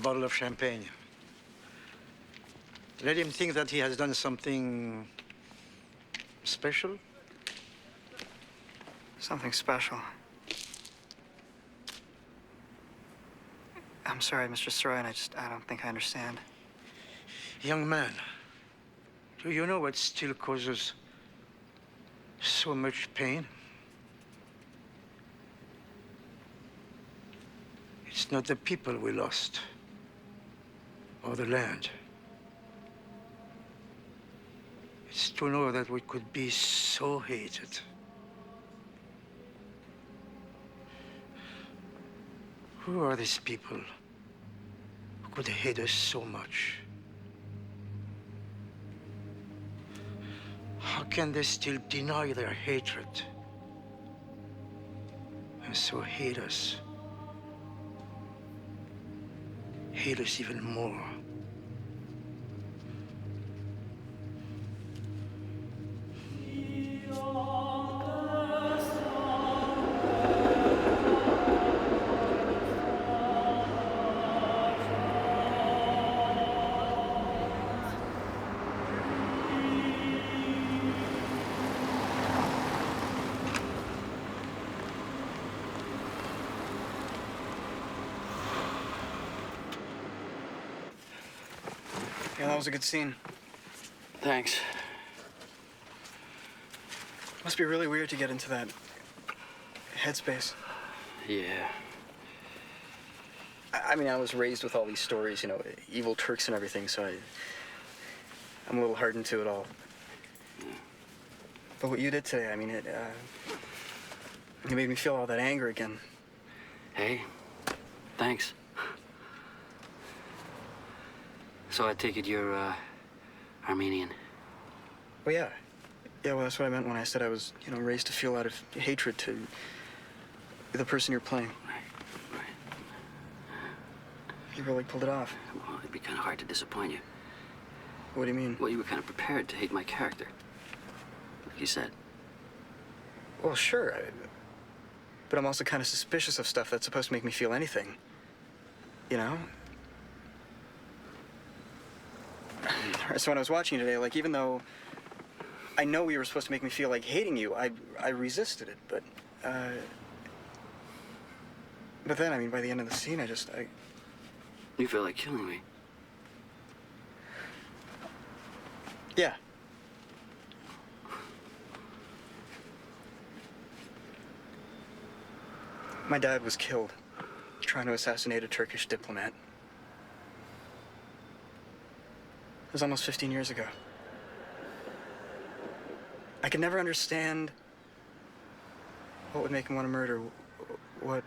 Bottle of champagne. Let him think that he has done something special. Something special. I'm sorry, Mr. Soroyan, I don't think I understand. Young man, do you know what still causes so much pain? It's not the people we lost, or the land. It's to know that we could be so hated. Who are these people who could hate us so much? How can they still deny their hatred and so hate us? Hate us even more. Yeah, that was a good scene. Thanks. Must be really weird to get into that headspace. Yeah. I mean, I was raised with all these stories, you know, evil Turks and everything, so I'm a little hardened to it all. Yeah. But what you did today, I mean, it made me feel all that anger again. Hey, thanks. So I take it you're, Armenian? Well, yeah. Yeah, well, that's what I meant when I said I was, you know, raised to feel out of hatred to the person you're playing. Right. You really pulled it off. Well, it'd be kind of hard to disappoint you. What do you mean? Well, you were kind of prepared to hate my character. Like you said. Well, sure. But I'm also kind of suspicious of stuff that's supposed to make me feel anything. You know? So when I was watching you today, like, even though I know you were supposed to make me feel like hating you, I resisted it, but then, I mean, by the end of the scene, You feel like killing me. Yeah. My dad was killed trying to assassinate a Turkish diplomat. It was almost 15 years ago. I could never understand what would make him want to murder, what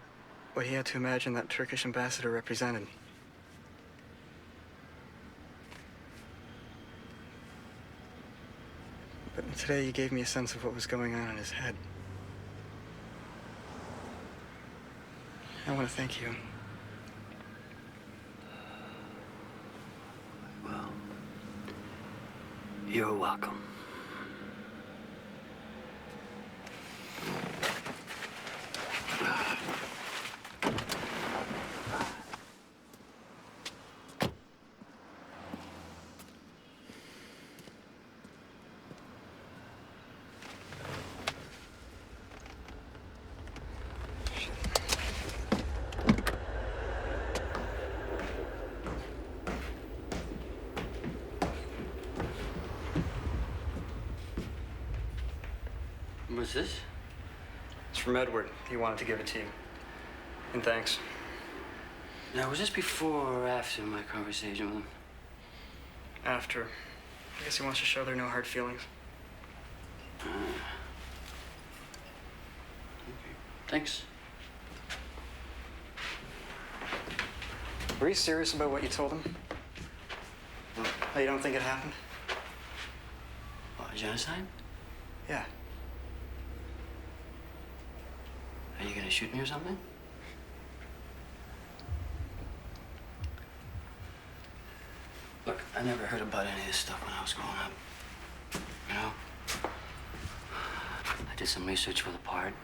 he had to imagine that Turkish ambassador represented. But today you gave me a sense of what was going on in his head. I want to thank you. Well, you're welcome. What's this? It's from Edward. He wanted to give it to you. And thanks. Now, was this before or after my conversation with him? After. I guess he wants to show there are no hard feelings. Okay. Thanks. Were you serious about what you told him? Oh, you don't think it happened? What, genocide? Yeah. Are you gonna shoot me or something? Look, I never heard about any of this stuff when I was growing up. You know? I did some research for the part.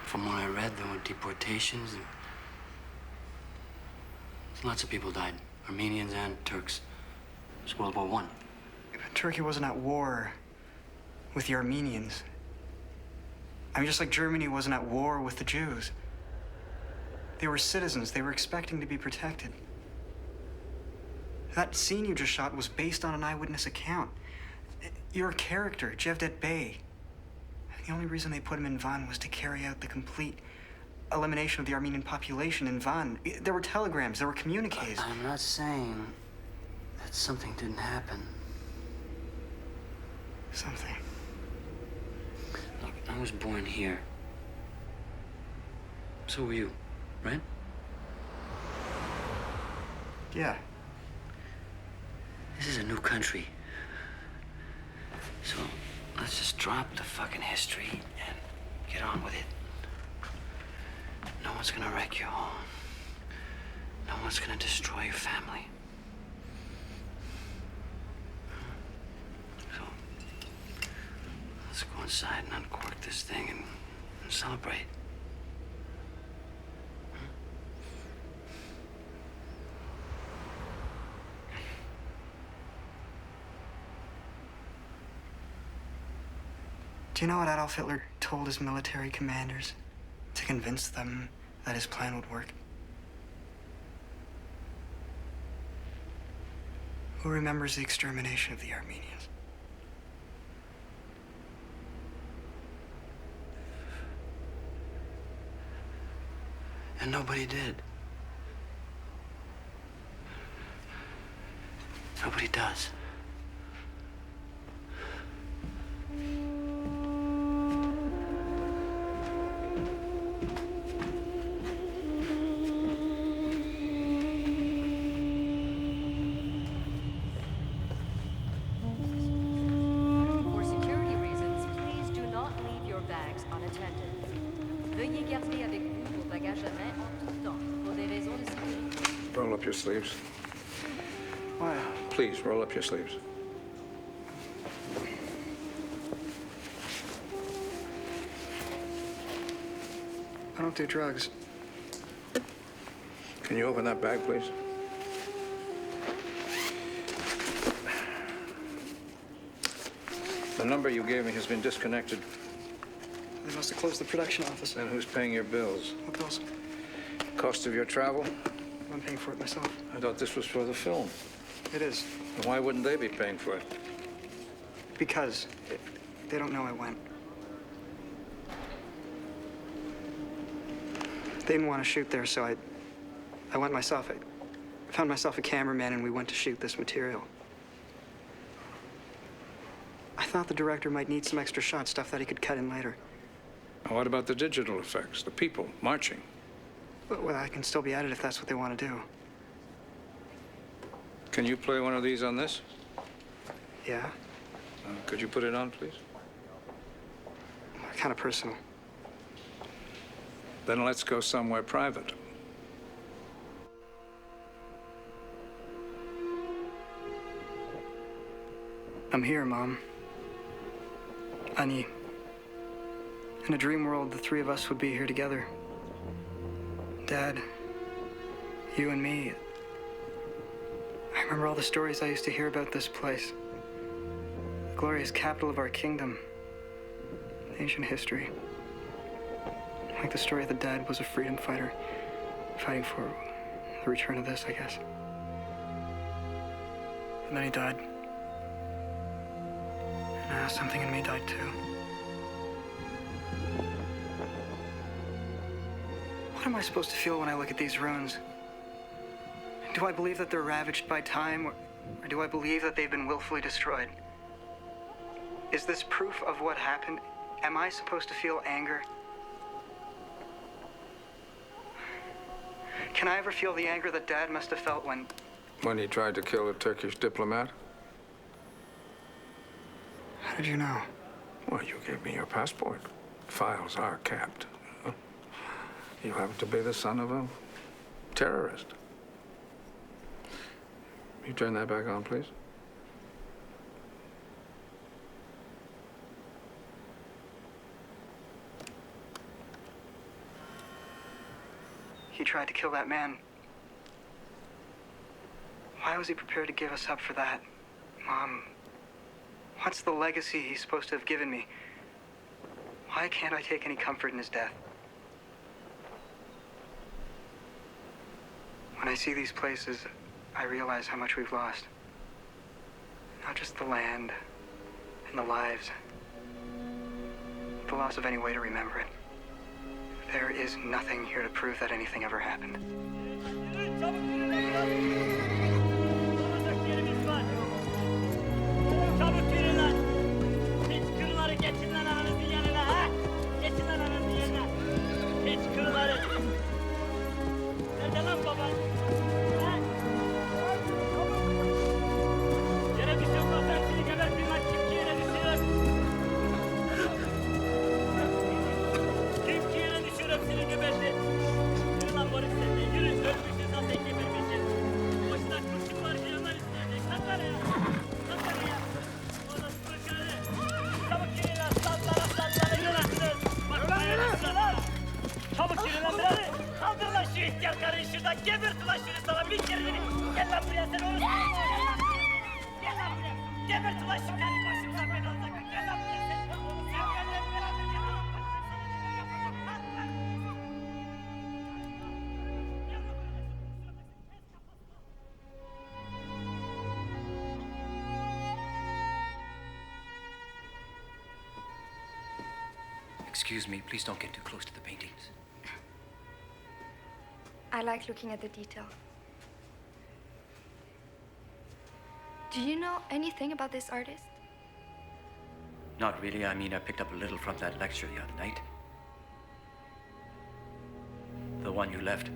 From what I read, there were deportations and Lots of people died. Armenians and Turks. It was World War I. Turkey wasn't at war with the Armenians. I mean, just like Germany wasn't at war with the Jews. They were citizens. They were expecting to be protected. That scene you just shot was based on an eyewitness account. Your character, Jevdet Bey. The only reason they put him in Van was to carry out the complete elimination of the Armenian population in Van. There were telegrams, there were communiques. I'm not saying that something didn't happen. Something. Look, I was born here. So were you, right? Yeah. This is a new country. So let's just drop the fucking history and get on with it. No one's gonna wreck your home. No one's gonna destroy your family. So let's go inside and uncork this thing and celebrate. Do you know what Adolf Hitler told his military commanders to convince them that his plan would work? Who remembers the extermination of the Armenians? And nobody did. Nobody does. For security reasons, please do not leave your bags unattended. Veuillez garder avec vous vos bagages à main en tout temps, pour des raisons de sécurité. Roll up your sleeves. Why? Please, roll up your sleeves. I don't do drugs. Can you open that bag, please? The number you gave me has been disconnected. They must have closed the production office. Then who's paying your bills? What bills? Cost of your travel? I'm paying for it myself. I thought this was for the film. It is. And why wouldn't they be paying for it? Because they don't know I went. They didn't want to shoot there, so I went myself. I found myself a cameraman, and we went to shoot this material. I thought the director might need some extra shots, stuff that he could cut in later. Now, what about the digital effects? The people marching? Well, I can still be at it if that's what they want to do. Can you play one of these on this? Yeah? Could you put it on, please? Kind of personal. Then let's go somewhere private. I'm here, Mom. Annie. In a dream world, the three of us would be here together. Dad, you and me. I remember all the stories I used to hear about this place. The glorious capital of our kingdom. Ancient history. Like the story that Dad was a freedom fighter, fighting for the return of this, I guess. And then he died. And something in me died too. What am I supposed to feel when I look at these ruins? Do I believe that they're ravaged by time, or do I believe that they've been willfully destroyed? Is this proof of what happened? Am I supposed to feel anger? Can I ever feel the anger that Dad must have felt when... When he tried to kill a Turkish diplomat? How did you know? Well, you gave me your passport. Files are kept. You happen to be the son of a terrorist. You turn that back on, please. He tried to kill that man. Why was he prepared to give us up for that? Mom, what's the legacy he's supposed to have given me? Why can't I take any comfort in his death? When I see these places, I realize how much we've lost. Not just the land and the lives, the loss of any way to remember it. There is nothing here to prove that anything ever happened. Çabuk yürü lan. Geç kırları geçin lan ananızın yanına ha. Geçin lan ananızın yanına. Geç kırları. Nerede lan baban? Ha? Yere düşüyorsan ben seni geberteyim lan. Kim ki yere düşüyor? Kim ki yere düşüyor hepsini gebertin. Yürü lan Boris sen de. Yürü. Ölmüşüz lan tek gebermişiz. Boşuna kurşun var canlar isteyecek. Kalk lan ya. Kalk lan ya. Oğlum fırçalı. Çabuk yürü lan. Sallara sallara yürü lan. Bak ayağınızı lan. Çabuk yürü lan birader. Kaldır lan şu ihtiyar karıyı şuradan. Gebert ulan şunu sana bir kere. Gel lan buraya sen oğlum. Gel lan buraya. Gebert ulan şu karıyı başımıza belalı. Gel lan buraya sen. Sen benimle beraber gel lan. Excuse me, please don't get too close to the paintings. I like looking at the detail. Do you know anything about this artist? Not really. I mean, I picked up a little from that lecture the other night. The one you left.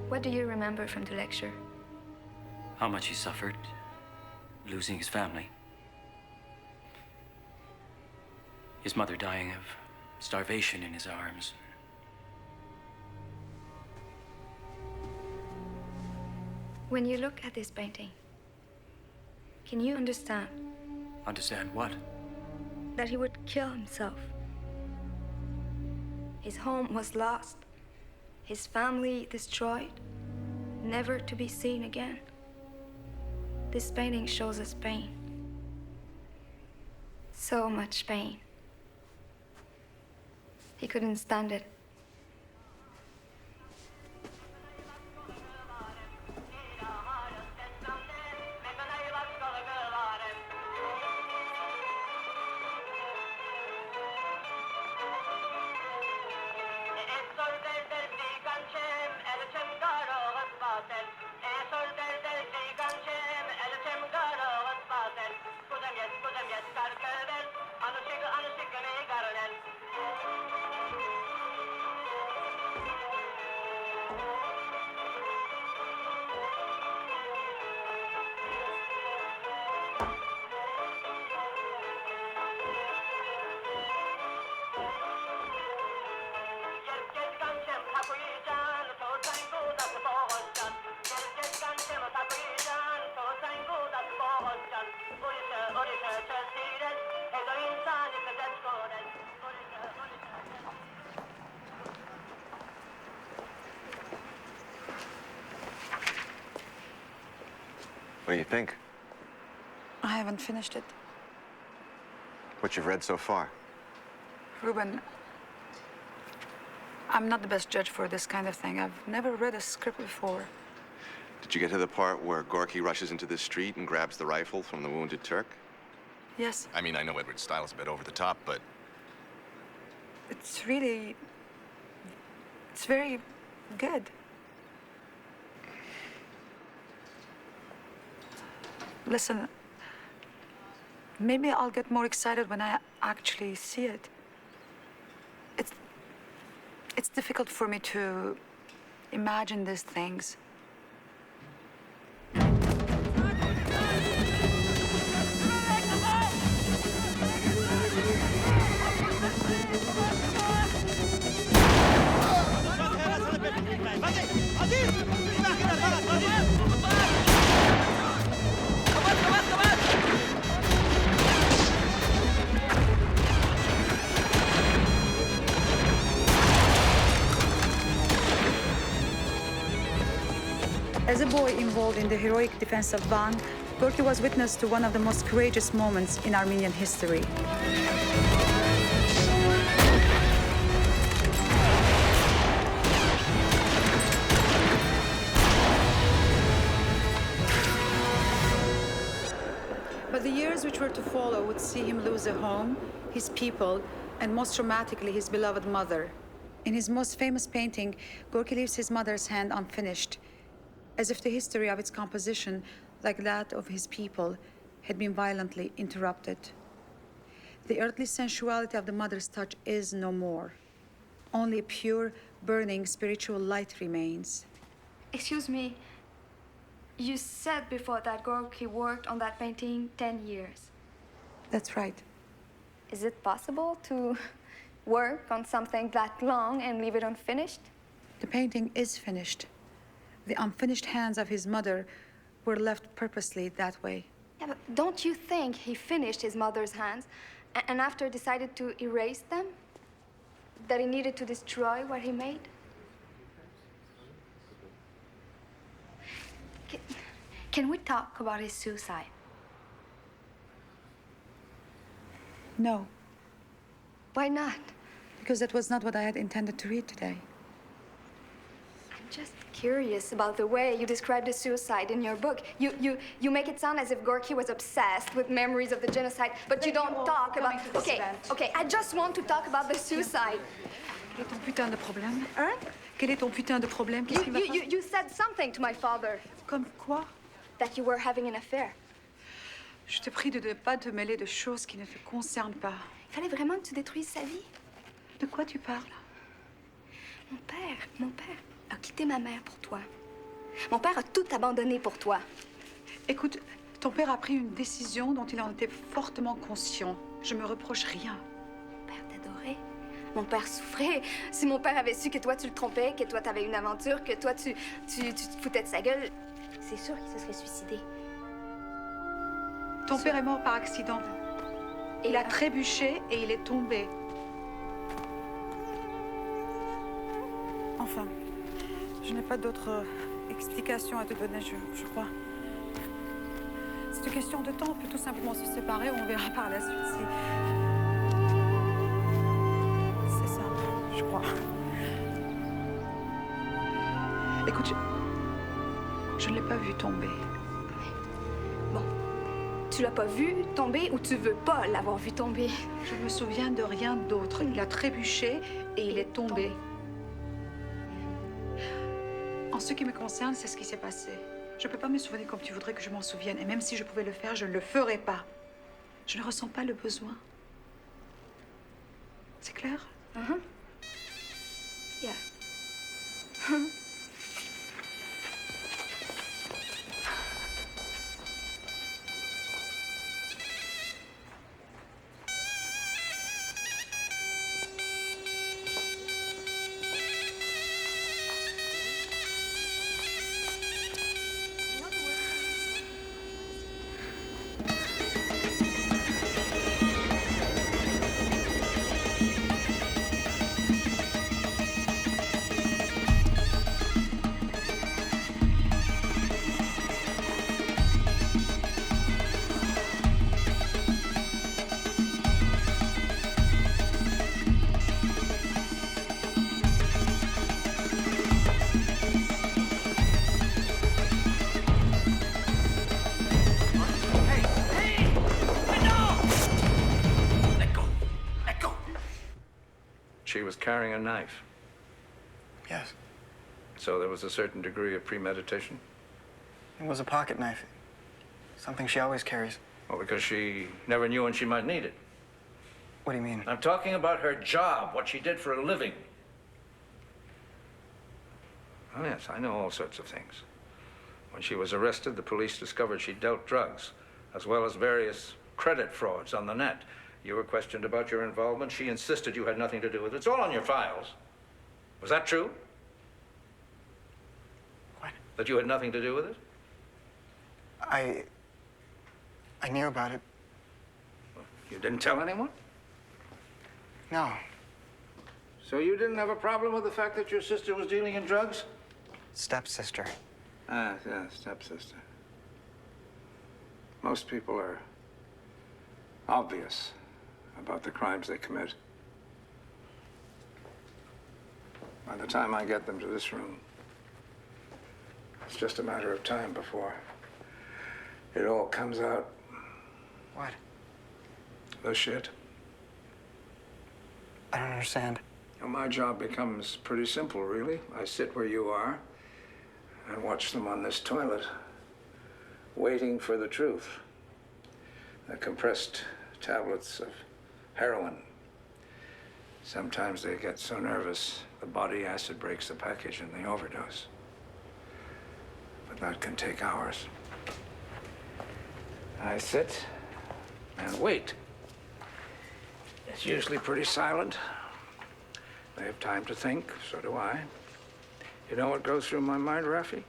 What do you remember from the lecture? How much he suffered, losing his family. His mother dying of starvation in his arms. When you look at this painting, can you understand Understand what? that he would kill himself? His home was lost, his family destroyed, never to be seen again. This painting shows us pain. So much pain. He couldn't stand it. What do you think? I haven't finished it. What you've read so far? Ruben, I'm not the best judge for this kind of thing. I've never read a script before. Did you get to the part where Gorky rushes into the street and grabs the rifle from the wounded Turk? Yes, I mean, I know Edward's style is a bit over the top, but it's very good. Listen, maybe I'll get more excited when I actually see it. It's difficult for me to imagine these things. As a boy involved in the heroic defense of Van, Gorky was witness to one of the most courageous moments in Armenian history. But the years which were to follow would see him lose a home, his people, and most dramatically, his beloved mother. In his most famous painting, Gorky leaves his mother's hand unfinished, as if the history of its composition, like that of his people, had been violently interrupted. The earthly sensuality of the mother's touch is no more. Only a pure, burning spiritual light remains. Excuse me. You said before that Gorky worked on that painting 10 years. That's right. Is it possible to work on something that long and leave it unfinished? The painting is finished. The unfinished hands of his mother were left purposely that way. Yeah, but don't you think he finished his mother's hands and after decided to erase them? That he needed to destroy what he made? Can we talk about his suicide? No, Why not? because that was not what I had intended to read today. I'm just curious about the way you describe the suicide in your book. You make it sound as if Gorky was obsessed with memories of the genocide, but you don't talk about... Okay, I just want to talk about the suicide. Quel est ton putain de problème? Hein? Quel est ton putain de problème? Qu'est-ce qui va pas? You said something to my father, Comme quoi? that you were having an affair. Je te prie de ne pas te mêler de choses qui ne te concernent pas. Il fallait vraiment que tu détruises sa vie. De quoi tu parles? Mon père a quitté ma mère pour toi. Mon père a tout abandonné pour toi. Écoute, ton père a pris une décision dont il en était fortement conscient. Je me reproche rien. Mon père t'adorait. Mon père souffrait. Si mon père avait su que toi tu le trompais, que toi t'avais une aventure, que toi tu te foutais de sa gueule, c'est sûr qu'il se serait suicidé. Ton père est mort par accident. Il a trébuché et il est tombé. Enfin, je n'ai pas d'autre explication à te donner, je crois. C'est une question de temps, on peut tout simplement se séparer, on verra par la suite si... C'est ça, je crois. Écoute, je ne l'ai pas vu tomber. Bon, tu l'as pas vu tomber ou tu veux pas l'avoir vu tomber? Je me souviens de rien d'autre. Il a trébuché et il est tombé. En ce qui me concerne, c'est ce qui s'est passé. Je ne peux pas me souvenir comme tu voudrais que je m'en souvienne. Et même si je pouvais le faire, je ne le ferais pas. Je ne ressens pas le besoin. C'est clair? Yeah. She was carrying a knife. Yes. So there was a certain degree of premeditation? It was a pocket knife. Something she always carries. Well, because she never knew when she might need it. What do you mean? I'm talking about her job, what she did for a living. Oh, yes, I know all sorts of things. When she was arrested, the police discovered she dealt drugs, as well as various credit frauds on the net. You were questioned about your involvement. She insisted you had nothing to do with it. It's all on your files. Was that true? What? That you had nothing to do with it? I knew about it. You didn't tell anyone? No. So you didn't have a problem with the fact that your sister was dealing in drugs? Stepsister. Ah, yeah, stepsister. Most people are obvious about the crimes they commit. By the time I get them to this room, it's just a matter of time before it all comes out. What? The shit. I don't understand. Well, my job becomes pretty simple, really. I sit where you are and watch them on this toilet, waiting for the truth. The compressed tablets of heroin. Sometimes they get so nervous, the body acid breaks the package and they overdose. But that can take hours. I sit and wait. It's usually pretty silent. They have time to think, so do I. You know what goes through my mind, Rafi?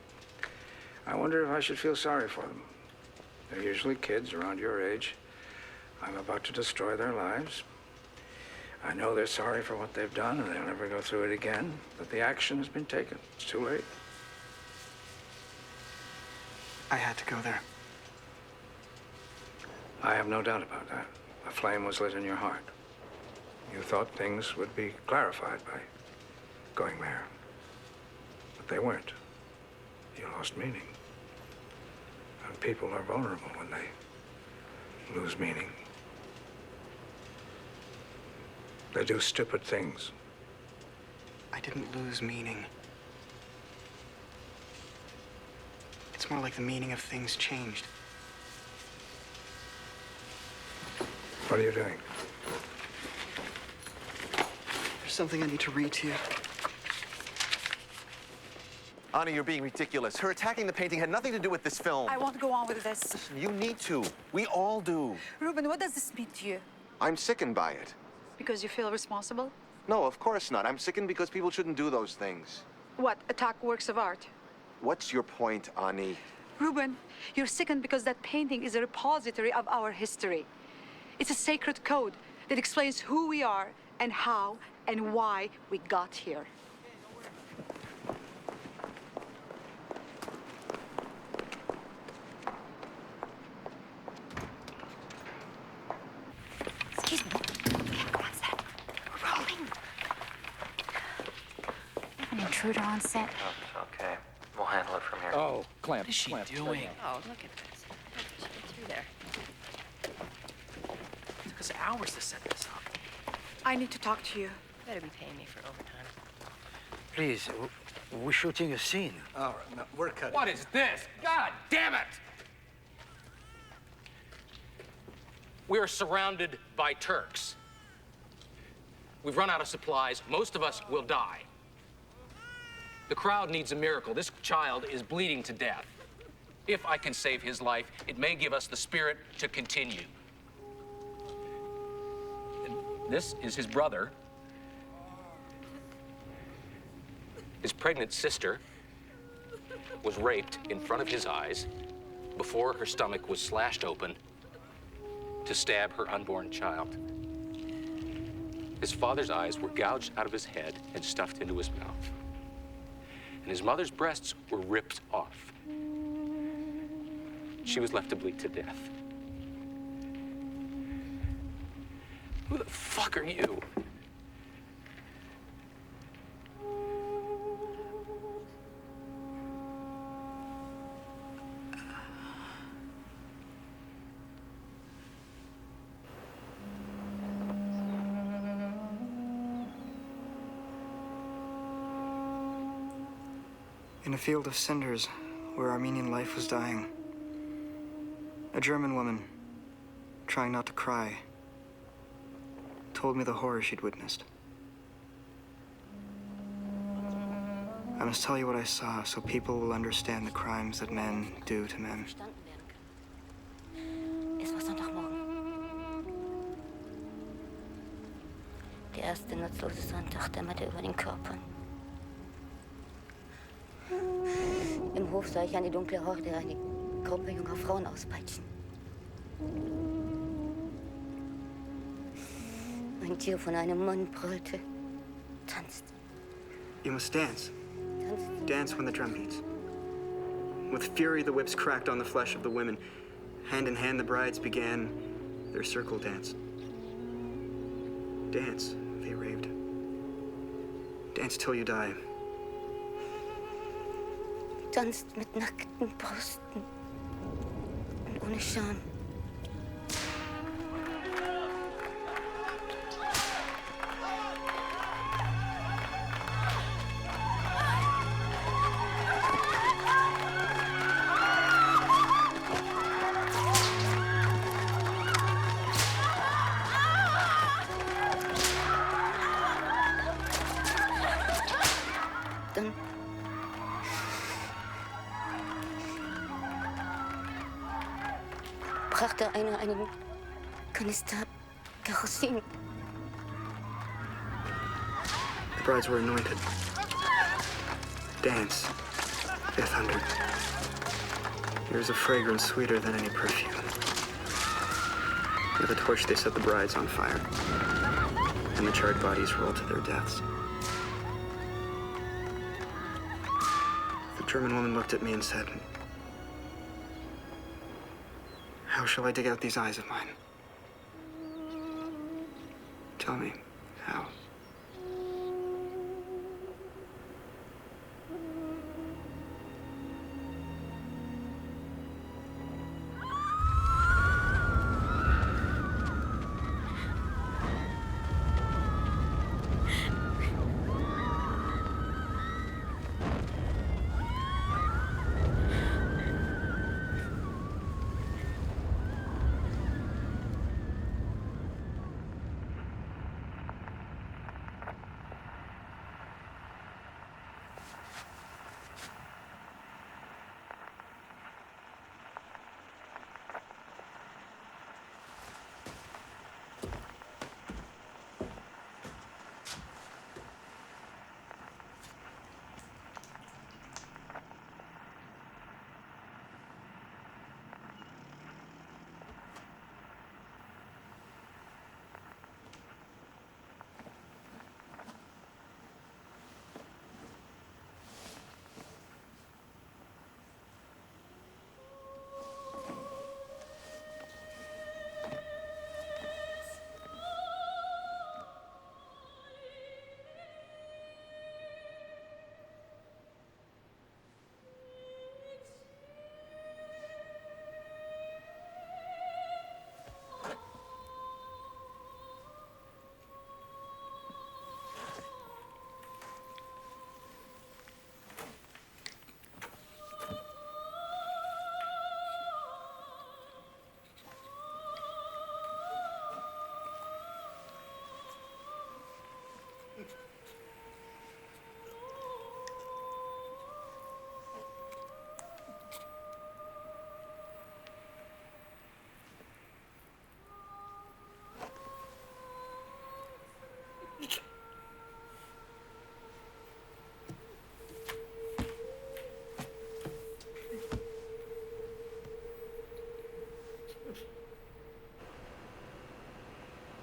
I wonder if I should feel sorry for them. They're usually kids around your age. I'm about to destroy their lives. I know they're sorry for what they've done and they'll never go through it again, but the action has been taken. It's too late. I had to go there. I have no doubt about that. A flame was lit in your heart. You thought things would be clarified by going there. But they weren't. You lost meaning. And people are vulnerable when they lose meaning. They do stupid things. I didn't lose meaning. It's more like the meaning of things changed. What are you doing? There's something I need to read to you. Ani, you're being ridiculous. Her attacking the painting had nothing to do with this film. I won't go on with this. Listen, you need to. We all do. Ruben, what does this mean to you? I'm sickened by it. Because you feel responsible? No, of course not. I'm sickened because people shouldn't do those things. What, attack works of art? What's your point, Ani? Ruben, you're sickened because that painting is a repository of our history. It's a sacred code that explains who we are and how and why we got here. Excuse me. Come on, set. We're rolling. We have an intruder on set. Oh, okay. We'll handle it from here. Oh, Clamp. What is she doing? Oh, look at this. She gets through there. It took us hours to set this up. I need to talk to you. You better be paying me for overtime. Please, we're shooting a scene. All right, no, we're cutting. What is this? God damn it! We are surrounded by Turks. We've run out of supplies. Most of us will die. The crowd needs a miracle. This child is bleeding to death. If I can save his life, it may give us the spirit to continue. And this is his brother. His pregnant sister was raped in front of his eyes before her stomach was slashed open to stab her unborn child. His father's eyes were gouged out of his head and stuffed into his mouth. And his mother's breasts were ripped off. She was left to bleed to death. Who the fuck are you? In a field of cinders where Armenian life was dying, a German woman, trying not to cry, told me the horror she'd witnessed. I must tell you what I saw so people will understand the crimes that men do to men. Verstanden werden kann. Es war Sonntagmorgen. Der erste nutzlose Sonntag dämmerte über den Körpern. Im Hof sah ich eine dunkle Horde, eine Gruppe junger Frauen auspeitschen. Ein Tier von einem Mann brüllte. Tanzt, You must dance. tanzt. Dance when the drum beats. With fury, the whips cracked on the flesh of the women. Hand in hand, the brides began their circle dance. Dance, they raved. Dance till you die. Tanzt mit nackten Brüsten und ohne Scham. Dann brachte einer einen Kanister Kerosin. The brides were anointed. Dance, they thundered. Here's a fragrance sweeter than any perfume. With a torch, they set the brides on fire, and the charred bodies rolled to their deaths. The German woman looked at me and said, "How shall I dig out these eyes of mine? Tell me, how?"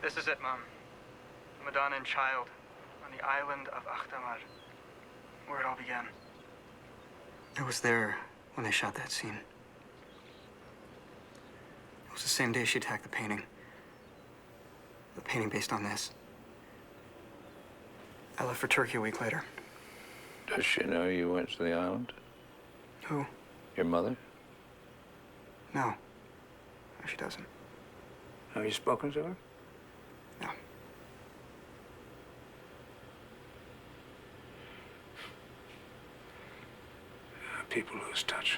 This is it, Mom. The Madonna and Child on the island of Akhtamar, where it all began. I was there when they shot that scene. It was the same day she attacked the painting. The painting based on this. I left for Turkey a week later. Does she know you went to the island? Who? Your mother? No. No, she doesn't. Have you spoken to her? No. People lose touch.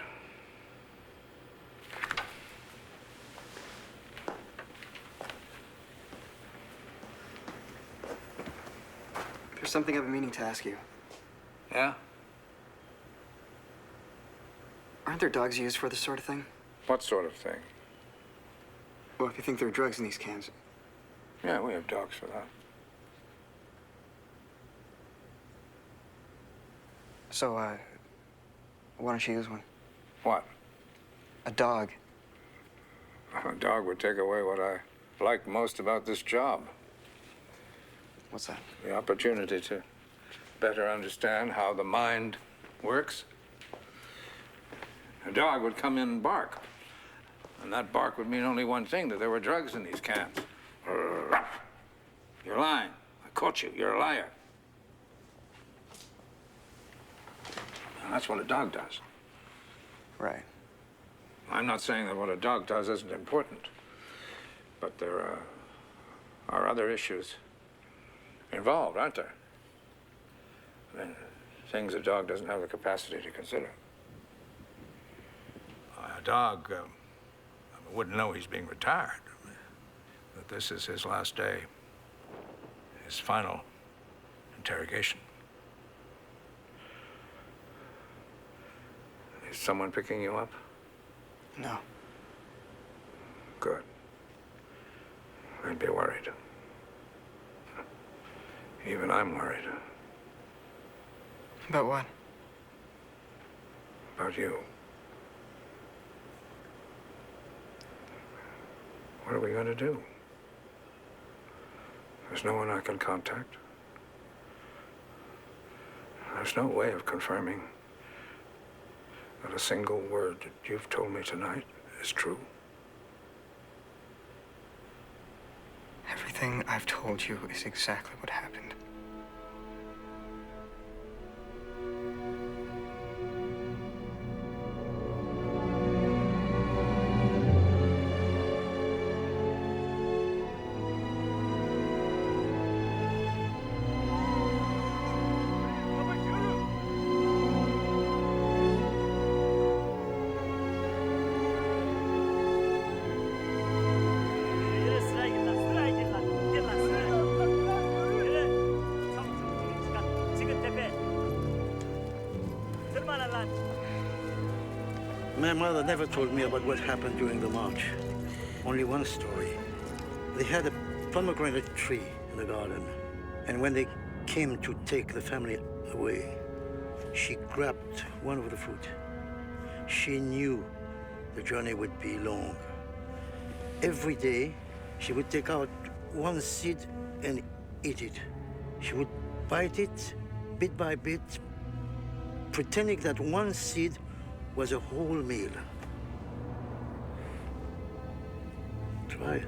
There's something I've been meaning to ask you. Yeah? Aren't there dogs used for this sort of thing? What sort of thing? Well, if you think there are drugs in these cans. Yeah, we have dogs for that. So, why don't you use one? What? A dog. A dog would take away what I like most about this job. What's that? The opportunity to better understand how the mind works. A dog would come in and bark. And that bark would mean only one thing, that there were drugs in these cans. You're lying. I caught you. You're a liar. And that's what a dog does. Right. I'm not saying that what a dog does isn't important, but there are other issues involved, aren't there? I mean, things a dog doesn't have the capacity to consider. A dog wouldn't know he's being retired, that this is his last day, his final interrogation. Is someone picking you up? No. Good. I'd be worried. Even I'm worried. About what? About you. What are we going to do? There's no one I can contact. There's no way of confirming that a single word that you've told me tonight is true. Everything I've told you is exactly what happened. Yürü sıraya gir lan, sıraya gir lan. Gir lan sıraya. Yürü. Çabuk çabuk yürü, çıkar. Çıkın tepeye. Tırmanın lan. My mother never told me about what happened during the march. Only one story. They had a pomegranate tree in the garden, and when they came to take the family away, she grabbed one of the fruit. She knew the journey would be long. Every day, she would take out one seed and eat it. She would bite it bit by bit, pretending that one seed was a whole meal. Try.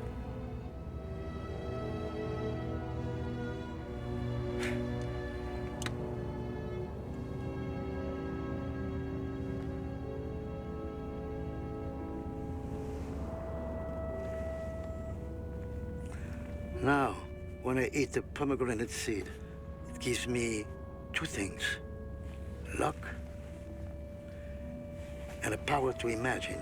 Now, when I eat the pomegranate seed, it gives me two things: luck and a power to imagine.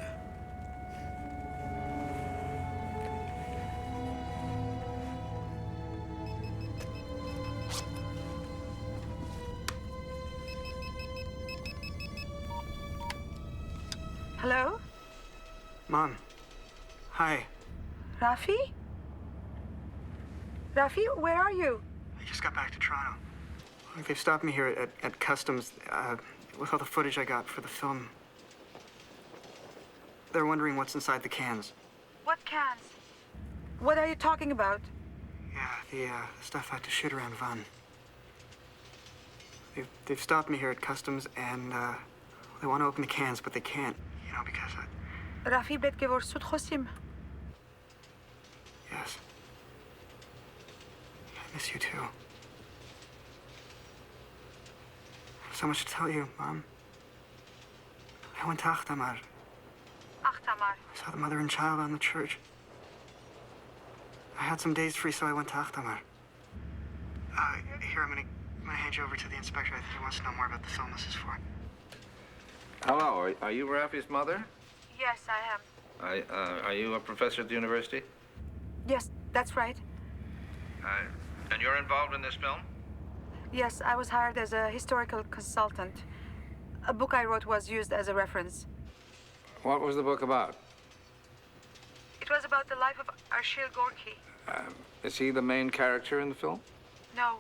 Hello? Mom. Hi. Rafi? Rafi, where are you? I just got back to Toronto. They've stopped me here at customs with all the footage I got for the film. They're wondering what's inside the cans. What cans? What are you talking about? Yeah, the stuff I had to shoot around Van. They've stopped me here at customs and they want to open the cans, but they can't, because Rafi bet gevor sud khosim. yes. I miss you too. I have so much to tell you, Mom. I went to Achtamar. Achtamar. I saw the mother and child on the church. I had some days free, so I went to Achtamar. Here, I'm gonna hand you over to the inspector. I think he wants to know more about the film this is for. Hello, are you Rafi's mother? Yes, I am. Are you a professor at the university? Yes, that's right. And you're involved in this film? Yes, I was hired as a historical consultant. A book I wrote was used as a reference. What was the book about? It was about the life of Arshil Gorky. Is he the main character in the film? No,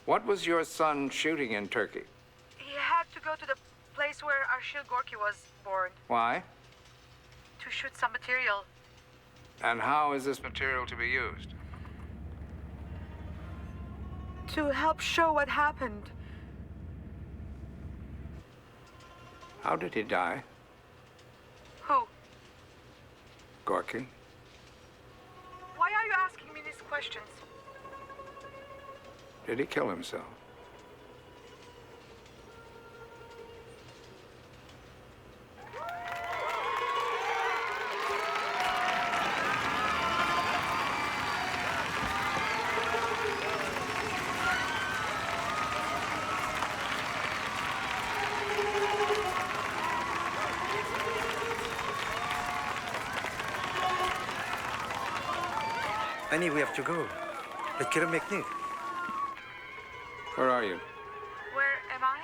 What was your son shooting in Turkey? he had to go to the place where Arshil Gorky was born Why? to shoot some material. And how is this material to be used? To help show what happened. How did he die? Gorky? Why are you asking me these questions? Did he kill himself? Annie, we have to go. Let's get a picnic. Where are you? Where am I?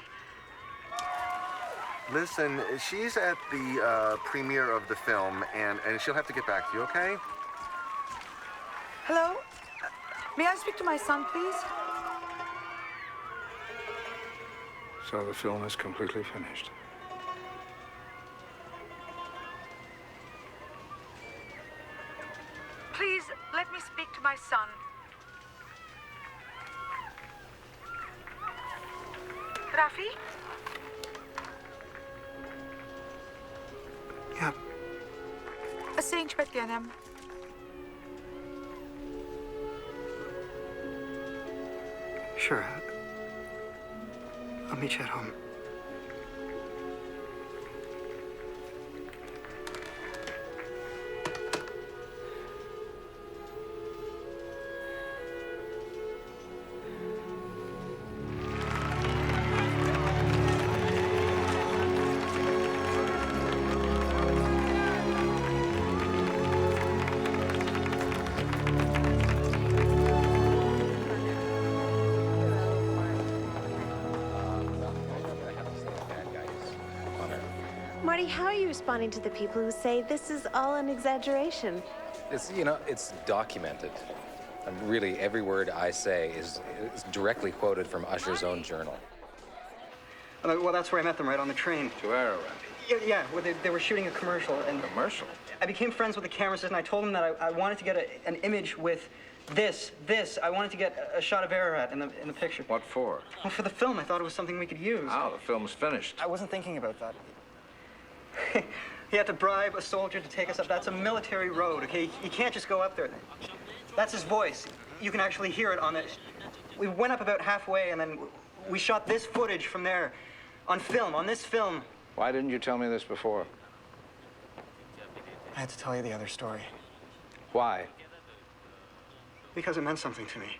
Listen, she's at the premiere of the film, and she'll have to get back to you, okay? Hello? May I speak to my son, please? So the film is completely finished. Please, let me speak to my son. Rafi? Yeah. Ascenç bekleyenim. Sure. I'll meet you at home. Marty, how are you responding to the people who say this is all an exaggeration? It's, you know, it's documented. And really, every word I say is directly quoted from Usher's own journal. Well, that's where I met them, right on the train. To Ararat. Yeah, where they were shooting a commercial. And Commercial? I became friends with the camera assistant. I told him that I wanted to get an image with this. I wanted to get a shot of Ararat in the picture. What for? Well, for the film. I thought it was something we could use. Oh, the film's finished. I wasn't thinking about that. He had to bribe a soldier to take us up. That's a military road, okay? You can't just go up there. That's his voice. You can actually hear it on it. We went up about halfway, and then we shot this footage from there on film, on this film. Why didn't you tell me this before? I had to tell you the other story. Why? Because it meant something to me.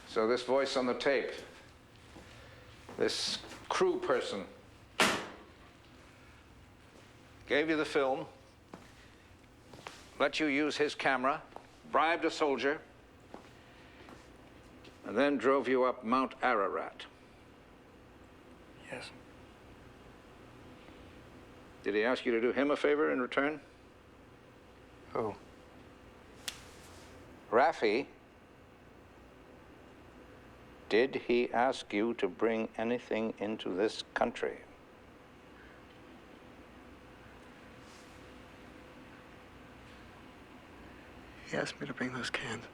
So this voice on the tape, this crew person, gave you the film, let you use his camera, bribed a soldier, and then drove you up Mount Ararat. Yes. Did he ask you to do him a favor in return? Who? Rafi. Did he ask you to bring anything into this country? He asked me to bring those cans.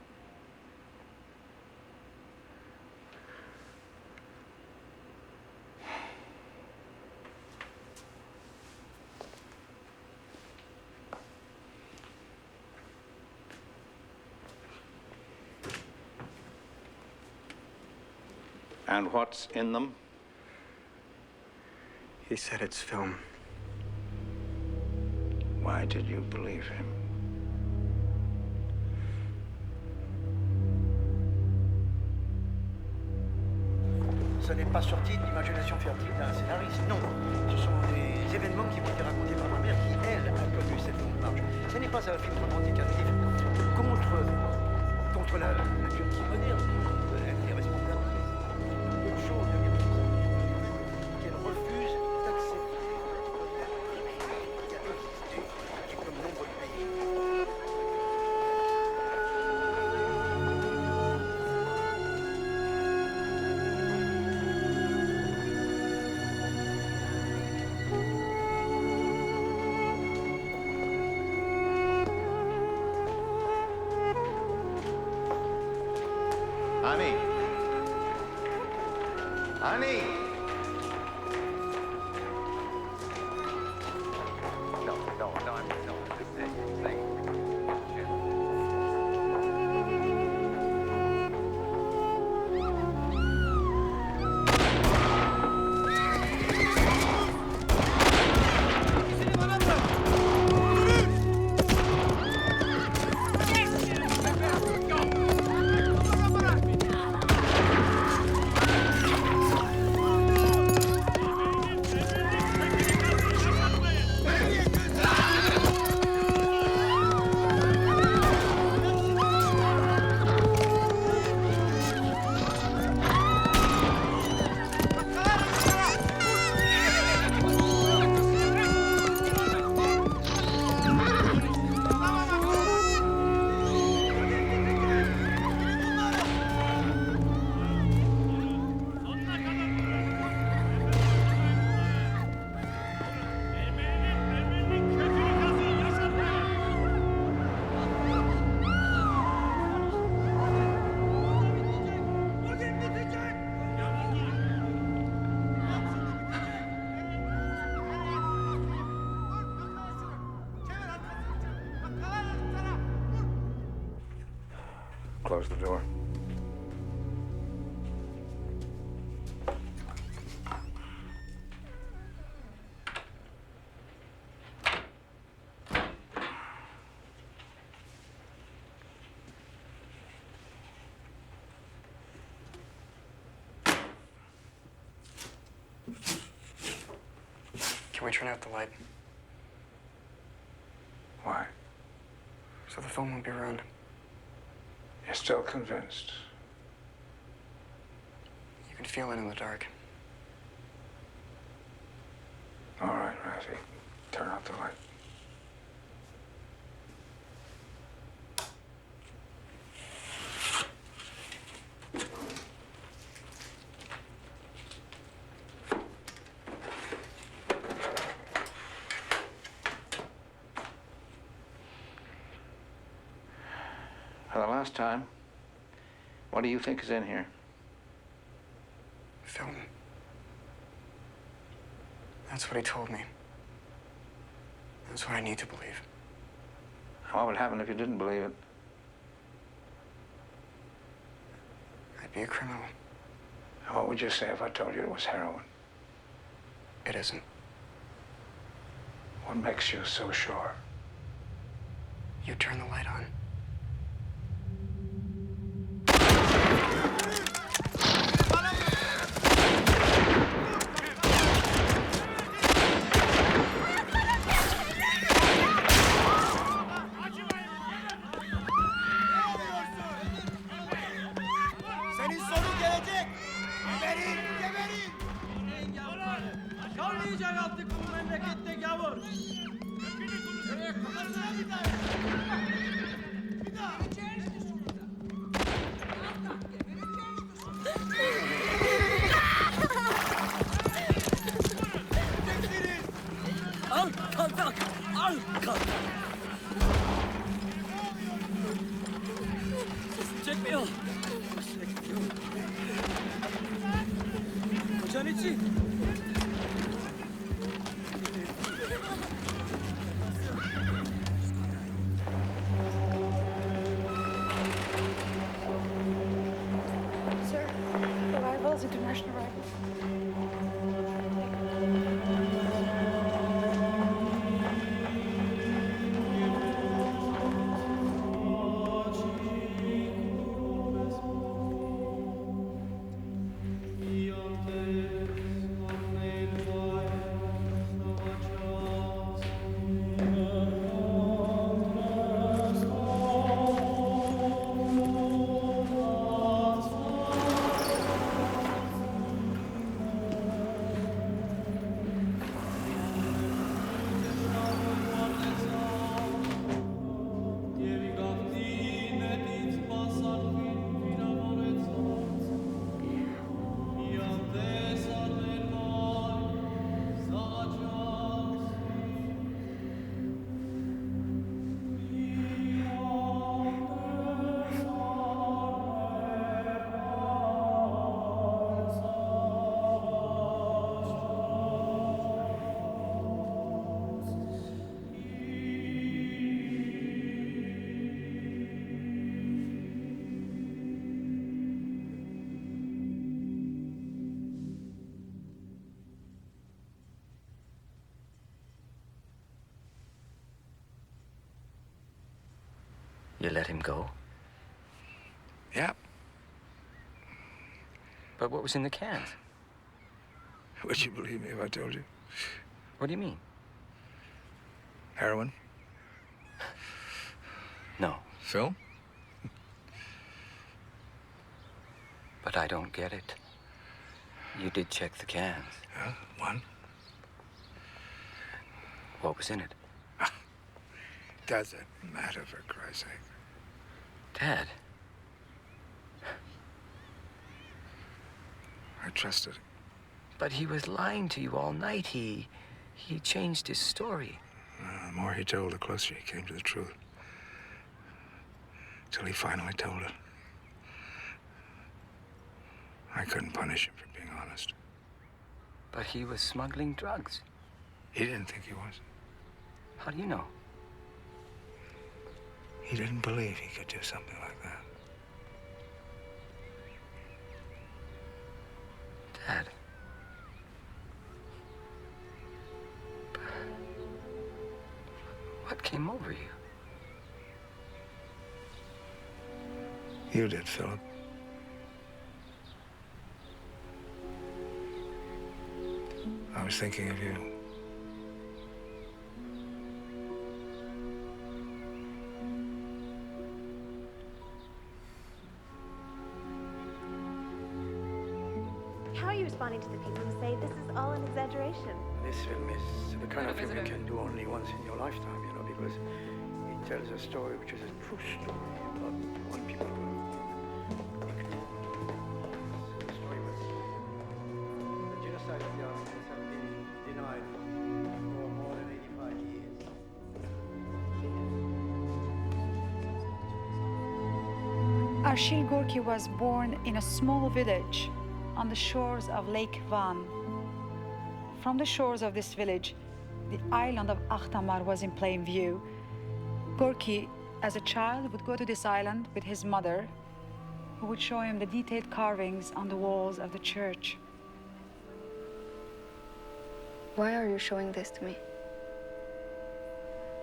And what's in them? He said it's film. Why did you believe him? Ce n'est pas sorti de l'imagination fertile d'un scénariste, non. Ce sont des événements qui m'ont été racontés par ma mère qui, elle, a connu cette longue marche. Ce n'est pas un film revendicatif contre la Turquie moderne. Elle est responsable d'une chose qu'elle refuse d'accepter qui a existé comme nombre de pays. Honey. Honey. No, I'm just saying. Close the door. Can we turn out the light? Why? So the phone won't be around. You're still convinced? You can feel it in the dark. All right, Razzie. Turn out the light. For the last time, what do you think is in here? Film. That's what he told me. That's what I need to believe. What would happen if you didn't believe it? I'd be a criminal. What would you say if I told you it was heroin? It isn't. What makes you so sure? You turn the light on. Senin sonun gelecek. Geberin, geberin. Şarlayacak artık bu memlekette gavur. Kapatsana bir daha. Bir daha. Al kaltak, al kaltak. Çekmiyor. Kocan için. Sir, arrivals, international arrivals. You let him go? Yeah. But what was in the cans? Would you believe me if I told you? What do you mean? Heroin? No. Film? But I don't get it. You did check the cans. Yeah, one. What was in it? Doesn't matter, for Christ's sake. Dad. I trusted him. But he was lying to you all night. He changed his story. The more he told, the closer he came to the truth. Till he finally told it. I couldn't punish him for being honest. But he was smuggling drugs. He didn't think he was. How do you know? He didn't believe he could do something like that. Dad. What came over you? You did, Philip. I was thinking of you. How are you responding to the people who say this is all an exaggeration? This film is the kind of film you can do only once in your lifetime, you know, because it tells a story which is a true story about one people who the story was the genocide of the Armenians have been denied for more than 85 years. Arshil Gorky was born in a small village on the shores of Lake Van. From the shores of this village, the island of Akhtamar was in plain view. Gorky, as a child, would go to this island with his mother, who would show him the detailed carvings on the walls of the church. Why are you showing this to me?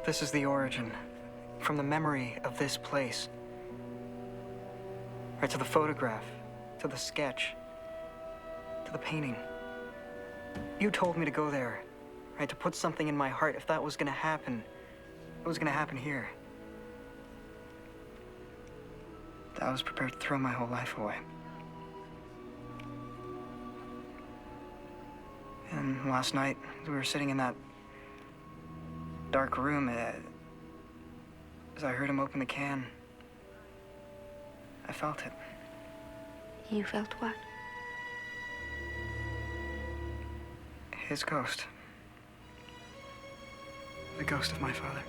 This is the origin, from the memory of this place. Right to the photograph, to the sketch, to the painting. You told me to go there, right, to put something in my heart. If that was gonna happen, it was gonna happen here. I was prepared to throw my whole life away. And last night, we were sitting in that dark room as I heard him open the can. I felt it. You felt what? His ghost. The ghost of my father.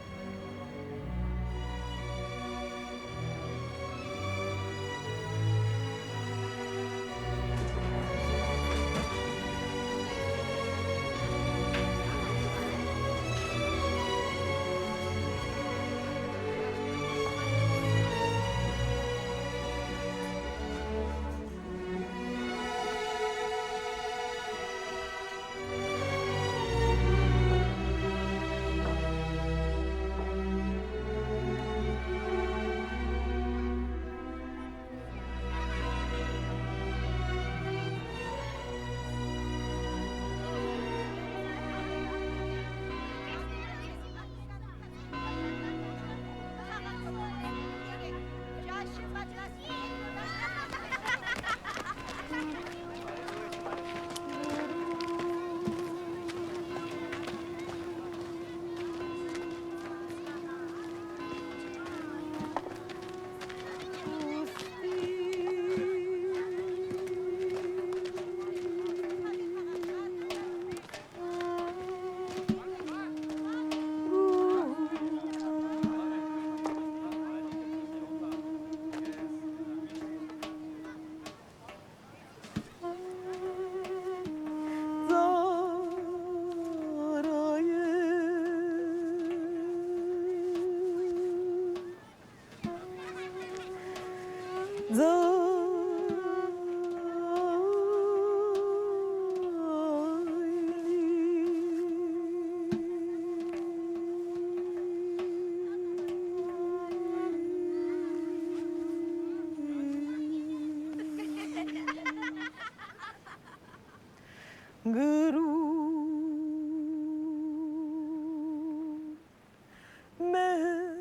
من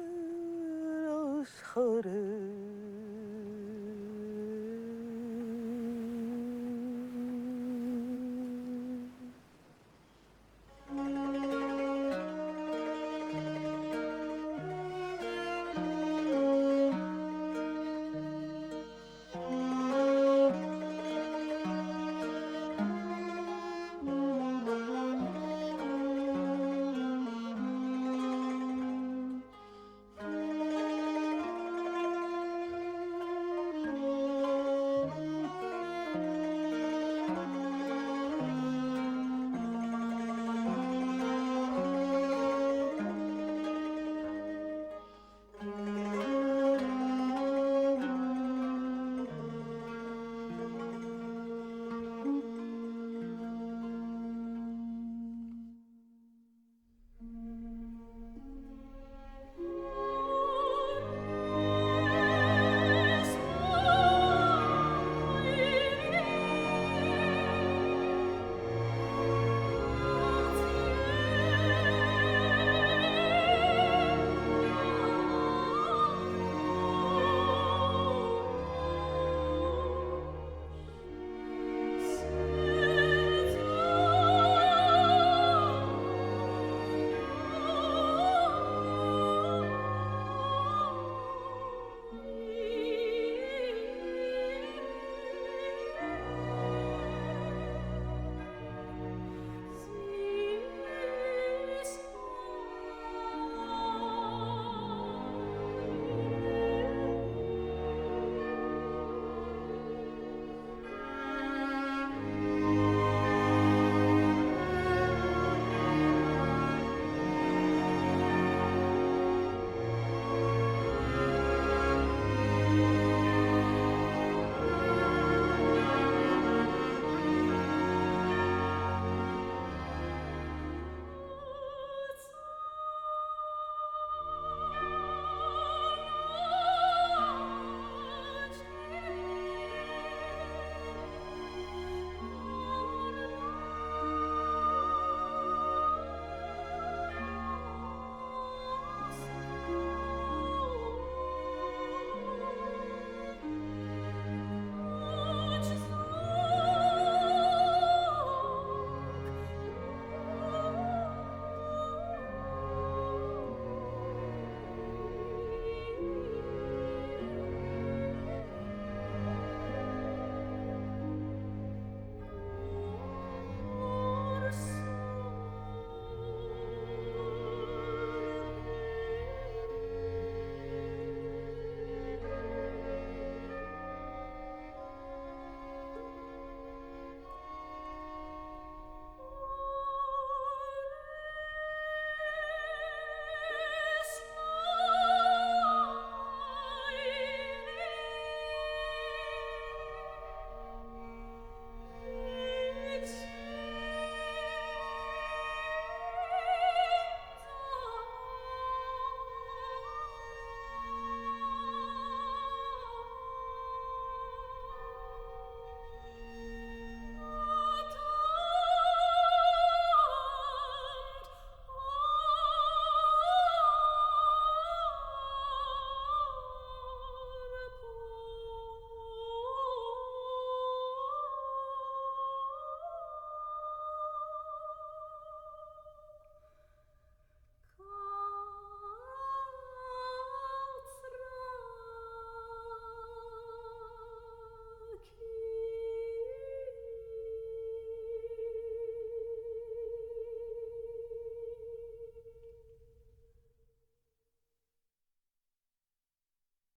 از خاره